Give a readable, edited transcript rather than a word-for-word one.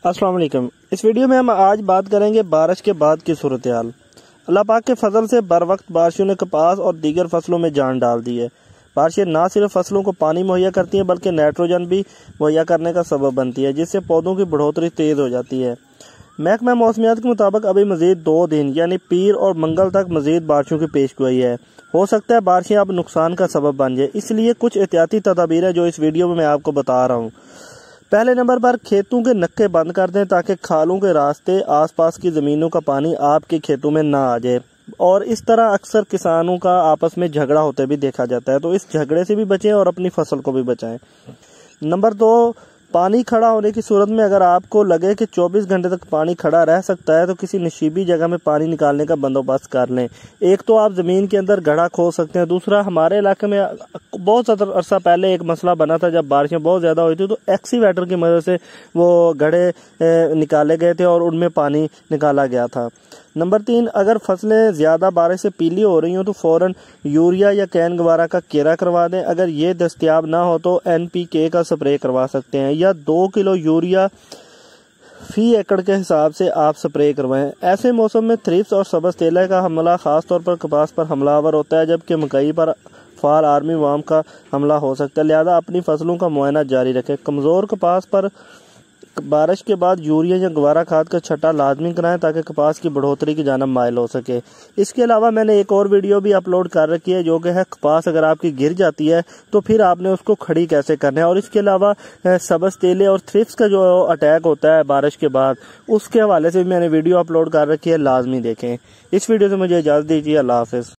अस्सलाम वालेकुम। इस वीडियो में हम आज बात करेंगे बारिश के बाद की सूरत हाल। अल्लाह पाक के फजल से बर वक्त बारिशों ने कपास और दीगर फसलों में जान डाल दी है। बारिशें ना सिर्फ फसलों को पानी मुहैया करती हैं बल्कि नाइट्रोजन भी मुहैया करने का सबब बनती है, जिससे पौधों की बढ़ोतरी तेज़ हो जाती है। महकमा मौसमियात के मुताबिक अभी मजीद 2 दिन यानी पीर और मंगल तक मजीद बारिशों की पेशगोई है। हो सकता है बारिशें अब नुकसान का सबब बन जाए, इसलिए कुछ एहतियाती तदाबीर है जो इस वीडियो में मैं आपको बता रहा हूँ। पहले नंबर पर खेतों के नक्के बंद कर दें ताकि खालों के रास्ते आसपास की ज़मीनों का पानी आपके खेतों में ना आ जाए। और इस तरह अक्सर किसानों का आपस में झगड़ा होते भी देखा जाता है, तो इस झगड़े से भी बचें और अपनी फसल को भी बचाएं। नंबर 2, पानी खड़ा होने की सूरत में अगर आपको लगे कि 24 घंटे तक पानी खड़ा रह सकता है तो किसी नशीबी जगह में पानी निकालने का बंदोबस्त कर लें। एक तो आप ज़मीन के अंदर गड्ढा खोद सकते हैं, दूसरा हमारे इलाके में बहुत ज़्यादा अरसा पहले एक मसला बना था, जब बारिशें बहुत ज़्यादा हुई थी तो एक्सीवेटर की मदद से वो गड्ढे निकाले गए थे और उनमें पानी निकाला गया था। नंबर 3, अगर फसलें ज़्यादा बारिश से पीली हो रही हों तो फ़ौरन यूरिया या कैन गवारा का केरा करवा दें। अगर ये दस्तयाब ना हो तो NPK का स्प्रे करवा सकते हैं या 2 किलो यूरिया फी एकड़ के हिसाब से आप स्प्रे करवाएं। ऐसे मौसम में थ्रिप्स और सब्ज़ तेला का हमला ख़ासतौर पर कपास पर हमलावर होता है, जबकि मकई पर फाल आर्मी वार्म का हमला हो सकता है। लिहाजा अपनी फसलों का मुआयना जारी रखें। कमज़ोर कपास पर बारिश के बाद यूरिया या गवारा खाद का छट्टा लाजमी कराएं ताकि कपास की बढ़ोतरी की जानब माइल हो सके। इसके अलावा मैंने एक और वीडियो भी अपलोड कर रखी है जो कि है कपास अगर आपकी गिर जाती है तो फिर आपने उसको खड़ी कैसे करना है। और इसके अलावा सब्ज़ तेले और थ्रिप्स का जो अटैक होता है बारिश के बाद, उसके हवाले से भी मैंने वीडियो अपलोड कर रखी है, लाजमी देखें। इस वीडियो से मुझे इजाज़त दीजिए। अल्लाह हाफ़िज़।